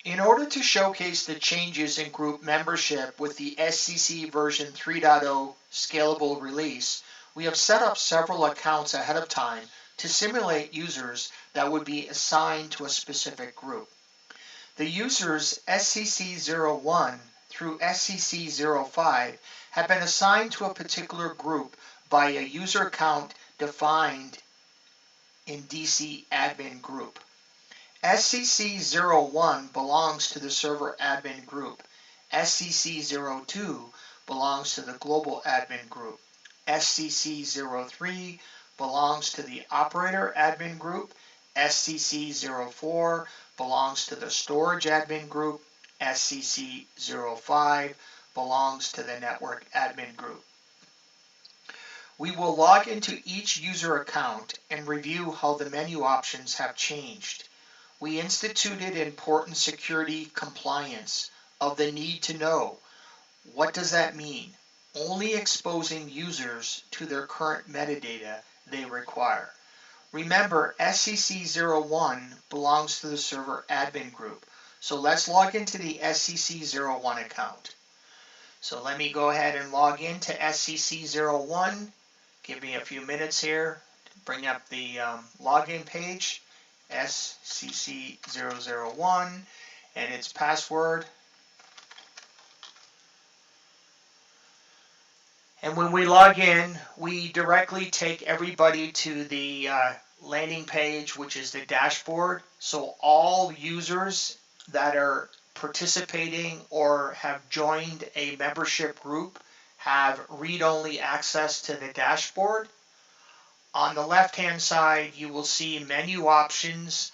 In order to showcase the changes in group membership with the SCC version 3.0 scalable release, we have set up several accounts ahead of time to simulate users that would be assigned to a specific group. The users SCC01 through SCC05 have been assigned to a particular group by a user account defined in DC admin group. SCC01 belongs to the server admin group. SCC02 belongs to the global admin group. SCC03 belongs to the operator admin group. SCC04 belongs to the storage admin group. SCC05 belongs to the network admin group. We will log into each user account and review how the menu options have changed. We instituted important security compliance of the need to know. What does that mean? Only exposing users to their current metadata they require. Remember, SCC01 belongs to the server admin group. So let's log into the SCC01 account. So let me go ahead and log into SCC01. Give me a few minutes here to bring up the login page, SCC001, and its password. And when we log in, we directly take everybody to the landing page, which is the dashboard. So all users that are participating or have joined a membership group have read-only access to the dashboard. On the left-hand side, you will see menu options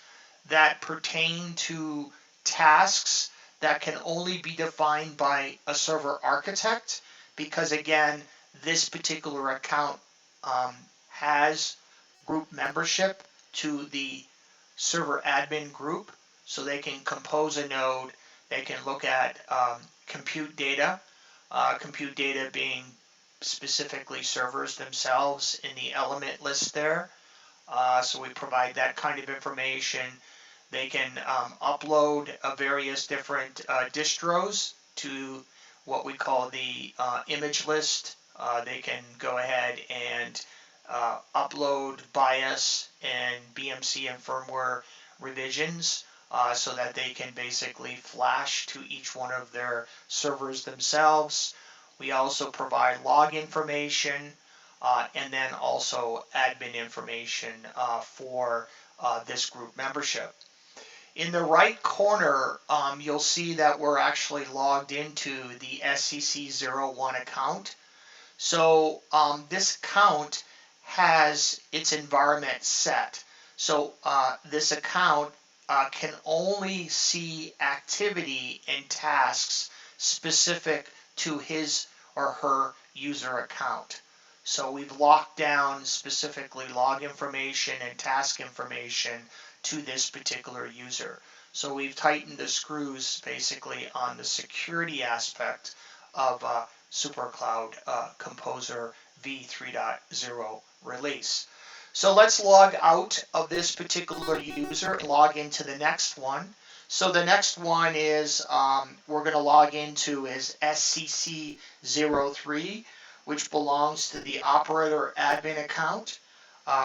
that pertain to tasks that can only be defined by a server architect, because again, this particular account has group membership to the server admin group, so they can compose a node, they can look at compute data being specifically servers themselves in the element list there. So we provide that kind of information. They can upload various different distros to what we call the image list. They can go ahead and upload BIOS and BMC and firmware revisions so that they can basically flash to each one of their servers themselves. We also provide log information and then also admin information for this group membership. In the right corner, you'll see that we're actually logged into the SCC01 account. So this account has its environment set. So this account can only see activity and tasks specific to his or her user account. So we've locked down specifically log information and task information to this particular user. So we've tightened the screws basically on the security aspect of SuperCloud Composer v3.0 release. So let's log out of this particular user and log into the next one. So the next one is we're going to log into is SCC03, which belongs to the operator admin account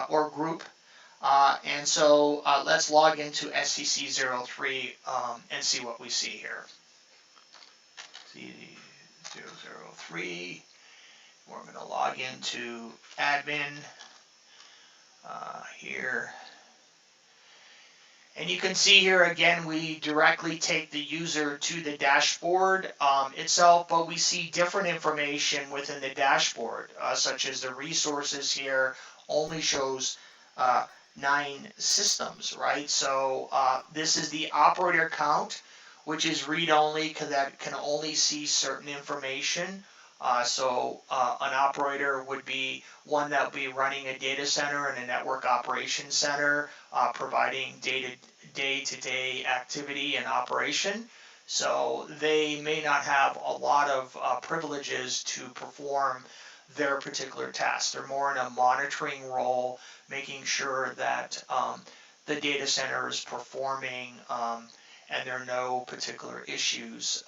or group. And so let's log into SCC03 and see what we see here. SCC003. We're going to log into admin here. And you can see here again, we directly take the user to the dashboard itself, but we see different information within the dashboard, such as the resources here only shows 9 systems, right? So this is the operator count, which is read-only because that can only see certain information. So an operator would be one that would be running a data center and a network operations center, providing day-to-day activity and operation. So they may not have a lot of privileges to perform their particular tasks. They're more in a monitoring role, making sure that the data center is performing and there are no particular issues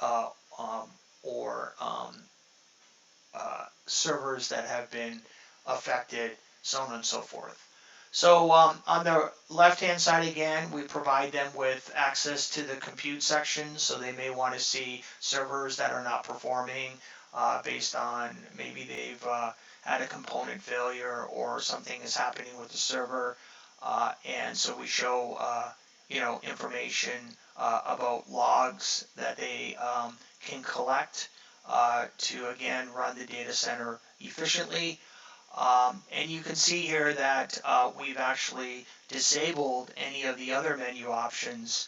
or servers that have been affected, so on and so forth. So on the left-hand side again, we provide them with access to the compute section, so they may want to see servers that are not performing based on maybe they've had a component failure or something is happening with the server, and so we show information about logs that they can collect to again run the data center efficiently. And you can see here that we've actually disabled any of the other menu options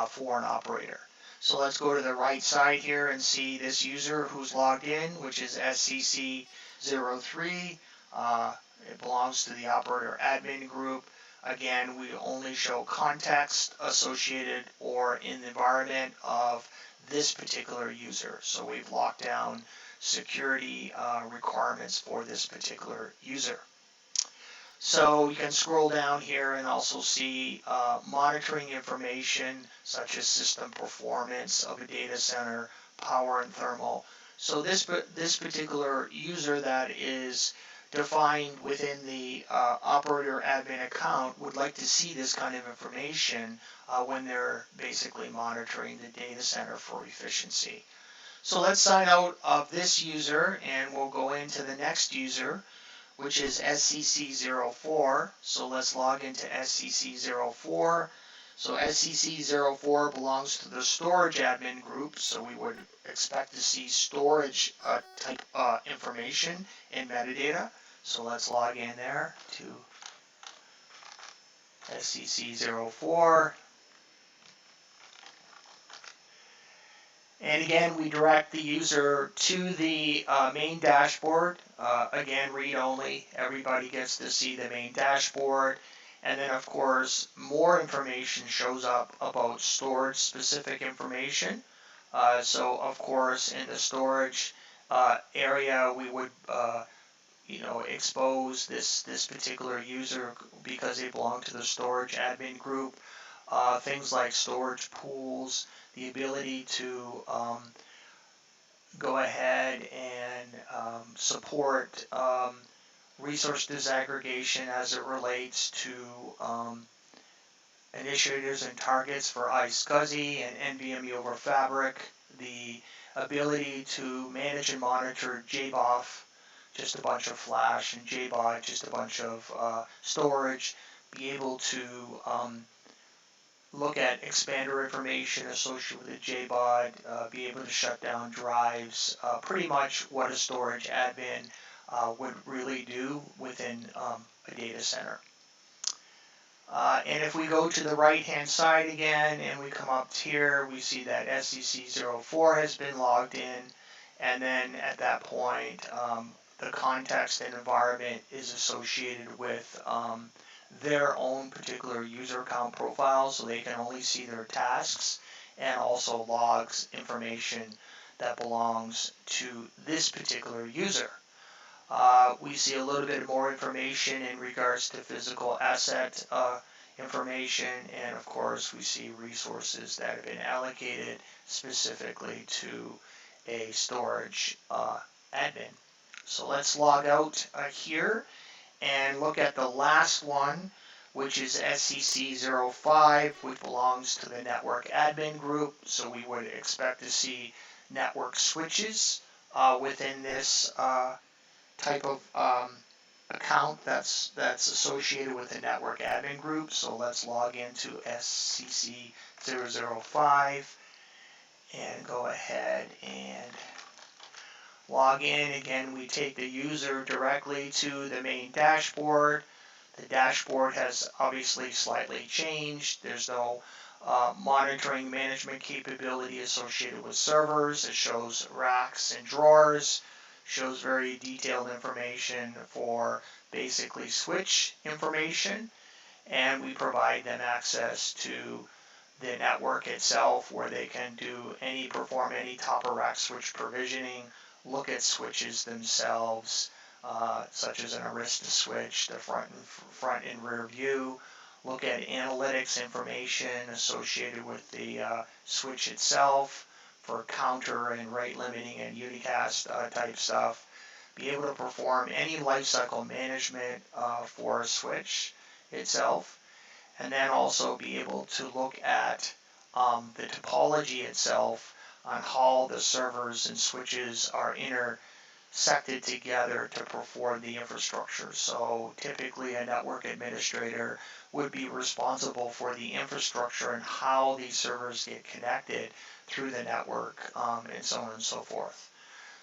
for an operator. So let's go to the right side here and see this user who's logged in, which is SCC03. It belongs to the operator admin group. Again, we only show context associated or in the environment of this particular user. So we've locked down security requirements for this particular user. So you can scroll down here and also see monitoring information such as system performance of a data center, power and thermal. So this particular user that is defined within the operator admin account would like to see this kind of information when they're basically monitoring the data center for efficiency. So let's sign out of this user and we'll go into the next user, which is SCC04. So let's log into SCC04. So SCC04 belongs to the storage admin group, so we would expect to see storage type information in metadata. So let's log in there to SCC04. And again, we direct the user to the main dashboard. Again, read only. Everybody gets to see the main dashboard. And then, of course, more information shows up about storage specific information. So, of course, in the storage area, we would expose this particular user because they belong to the storage admin group. Things like storage pools, the ability to go ahead and support resource disaggregation as it relates to initiators and targets for iSCSI and NVMe over Fabric, the ability to manage and monitor JBOF, just a bunch of flash, and JBOD, just a bunch of storage, be able to look at expander information associated with the JBOD, be able to shut down drives, pretty much what a storage admin would really do within a data center. And if we go to the right hand side again and we come up here, we see that SCC04 has been logged in, and then at that point the context and environment is associated with their own particular user account profile, so they can only see their tasks and also logs information that belongs to this particular user. We see a little bit more information in regards to physical asset information, and of course we see resources that have been allocated specifically to a storage admin. So let's log out here and look at the last one, which is SCC05, which belongs to the network admin group. So we would expect to see network switches within this type of account that's associated with the network admin group. So let's log into SCC005 and go ahead and log in. Again, we take the user directly to the main dashboard. The dashboard has obviously slightly changed. There's no monitoring management capability associated with servers. It shows racks and drawers, shows very detailed information for basically switch information, and we provide them access to the network itself where they can perform any top of rack switch provisioning, look at switches themselves, such as an Arista switch, the front and rear view, look at analytics information associated with the switch itself for counter and rate limiting and unicast type stuff, be able to perform any lifecycle management for a switch itself, and then also be able to look at the topology itself on how the servers and switches are intersected together to perform the infrastructure. So typically a network administrator would be responsible for the infrastructure and how these servers get connected through the network, and so on and so forth.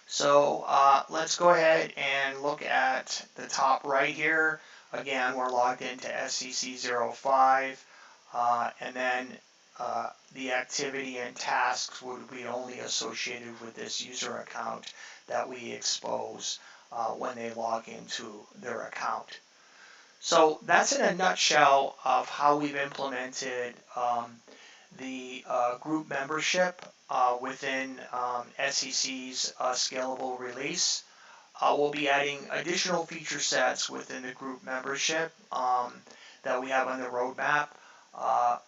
So let's go ahead and look at the top right here. Again, we're logged into SCC05, and then the activity and tasks would be only associated with this user account that we expose when they log into their account. So that's in a nutshell of how we've implemented the group membership within SCC's scalable release. We'll be adding additional feature sets within the group membership that we have on the roadmap.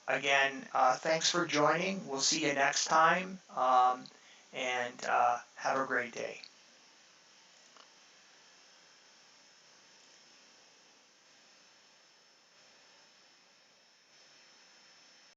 Again, thanks for joining. We'll see you next time, and have a great day.